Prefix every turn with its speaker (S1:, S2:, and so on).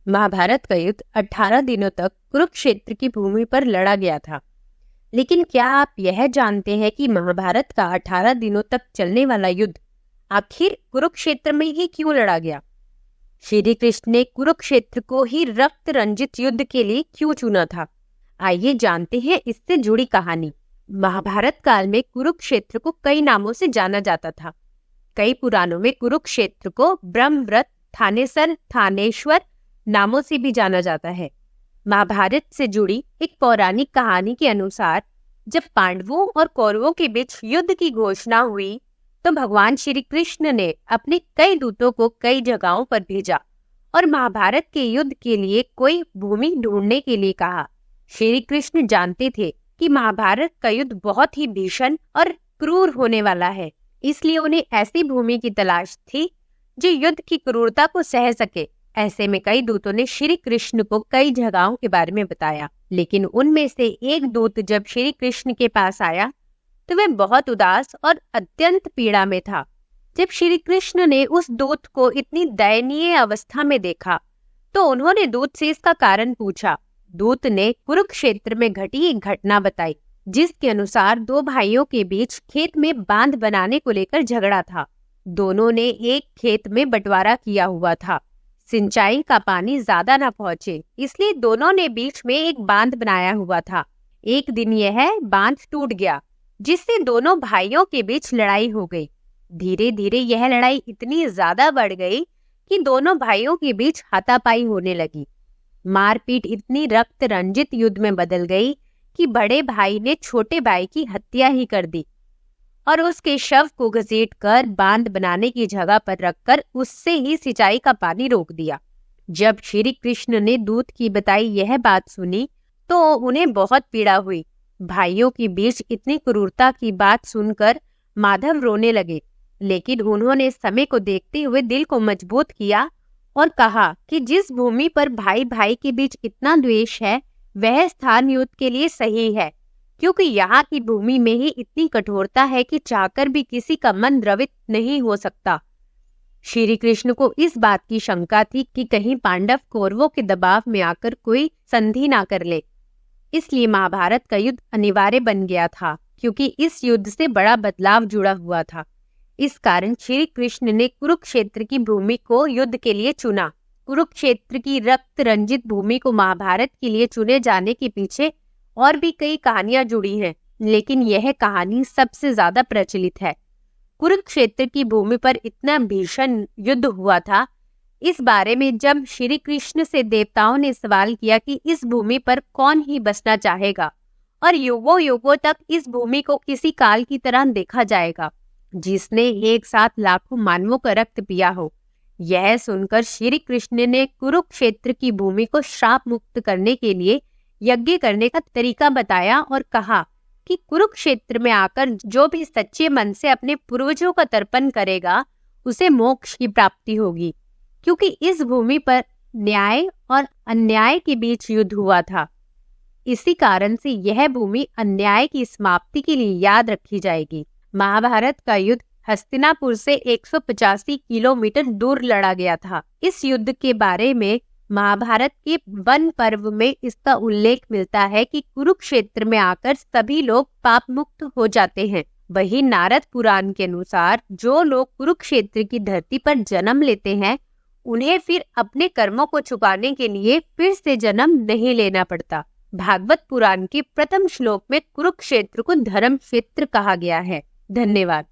S1: महाभारत का युद्ध 18 दिनों तक कुरुक्षेत्र की भूमि पर लड़ा गया था। लेकिन क्या आप यह जानते हैं कि महाभारत का 18 दिनों तक चलने वाला युद्ध आखिर कुरुक्षेत्र में ही क्यों लड़ा गया? श्री कृष्ण ने कुरुक्षेत्र को ही रक्त रंजित युद्ध के लिए क्यों चुना था? आइए जानते हैं इससे जुड़ी कहानी। महाभारत काल में कुरुक्षेत्र को कई नामों से जाना जाता था। कई पुराणों में कुरुक्षेत्र को ब्रह्मव्रत, थानेसर, थानेश्वर नामों से भी जाना जाता है। महाभारत से जुड़ी एक पौराणिक कहानी के अनुसार जब पांडवों और कौरवों के बीच युद्ध की घोषणा हुई तो भगवान श्री कृष्ण ने अपने कई दूतों को कई जगहों पर भेजा और महाभारत के युद्ध के लिए कोई भूमि ढूंढने के लिए कहा। श्री कृष्ण जानते थे कि महाभारत का युद्ध बहुत ही भीषण और क्रूर होने वाला है, इसलिए उन्हें ऐसी भूमि की तलाश थी जो युद्ध की क्रूरता को सह सके। ऐसे में कई दूतों ने श्री कृष्ण को कई जगहों के बारे में बताया, लेकिन उनमें से एक दूत जब श्री कृष्ण के पास आया तो वह बहुत उदास और अत्यंत पीड़ा में था। जब श्री कृष्ण ने उस दूत को इतनी दयनीय अवस्था में देखा तो उन्होंने दूत से इसका कारण पूछा। दूत ने कुरुक्षेत्र में घटी एक घटना बताई, जिसके अनुसार दो भाइयों के बीच खेत में बांध बनाने को लेकर झगड़ा था। दोनों ने एक खेत में बंटवारा किया हुआ था। सिंचाई का पानी ज्यादा न पहुंचे, इसलिए दोनों ने बीच में एक बांध बनाया हुआ था। एक दिन यह बांध टूट गया, जिससे दोनों भाइयों के बीच लड़ाई हो गई। धीरे धीरे यह लड़ाई इतनी ज्यादा बढ़ गई कि दोनों भाइयों के बीच हाथापाई होने लगी। मारपीट इतनी रक्त रंजित युद्ध में बदल गई कि बड़े भाई ने छोटे भाई की हत्या ही कर दी और उसके शव को घसीटकर बांध बनाने की जगह पर रखकर उससे ही सिंचाई का पानी रोक दिया। जब श्री कृष्ण ने दूत की बताई यह बात सुनी तो उन्हें बहुत पीड़ा हुई। भाइयों के बीच इतनी क्रूरता की बात सुनकर माधव रोने लगे, लेकिन उन्होंने समय को देखते हुए दिल को मजबूत किया और कहा कि जिस भूमि पर भाई भाई के बीच इतना द्वेष है वह स्थान युद्ध के लिए सही है, क्योंकि यहाँ की भूमि में ही इतनी कठोरता है कि चाहकर भी किसी का मन द्रवित नहीं हो सकता। श्री कृष्ण को इस बात की शंका थी कि कहीं पांडव कौरवों के दबाव में आकर कोई संधि ना कर ले, इसलिए महाभारत का युद्ध अनिवार्य बन गया था, क्योंकि इस युद्ध से बड़ा बदलाव जुड़ा हुआ था। इस कारण श्री कृष्ण ने कुरुक्षेत्र की भूमि को युद्ध के लिए चुना। कुरुक्षेत्र की रक्त रंजित भूमि को महाभारत के लिए चुने जाने के पीछे और भी कई कहानियां जुड़ी हैं, लेकिन यह कहानी सबसे ज्यादा प्रचलित है। कुरुक्षेत्र की भूमि पर इतना भीषण युद्ध हुआ था, इस बारे में जब श्री कृष्ण से देवताओं ने सवाल किया कि इस भूमि पर कौन ही बसना चाहेगा और युगों युगों तक इस भूमि को किसी काल की तरह देखा जाएगा जिसने एक साथ लाखों मानवों का रक्त पिया हो। यह सुनकर श्री कृष्ण ने कुरुक्षेत्र की भूमि को श्राप मुक्त करने के लिए यज्ञ करने का तरीका बताया और कहा कि कुरुक्षेत्र में आकर जो भी सच्चे मन से अपने पूर्वजों का तर्पण करेगा उसे मोक्ष की प्राप्ति होगी, क्योंकि इस भूमि पर न्याय और अन्याय के बीच युद्ध हुआ था। इसी कारण से यह भूमि अन्याय की समाप्ति के लिए याद रखी जाएगी। महाभारत का युद्ध हस्तिनापुर से 185 किलोमीटर दूर लड़ा गया था। इस युद्ध के बारे में महाभारत के वन पर्व में इसका उल्लेख मिलता है कि कुरुक्षेत्र में आकर सभी लोग पाप मुक्त हो जाते हैं। वही नारद पुराण के अनुसार जो लोग कुरुक्षेत्र की धरती पर जन्म लेते हैं उन्हें फिर अपने कर्मों को छुपाने के लिए फिर से जन्म नहीं लेना पड़ता। भागवत पुराण के प्रथम श्लोक में कुरुक्षेत्र को धर्म क्षेत्र कहा गया है। धन्यवाद।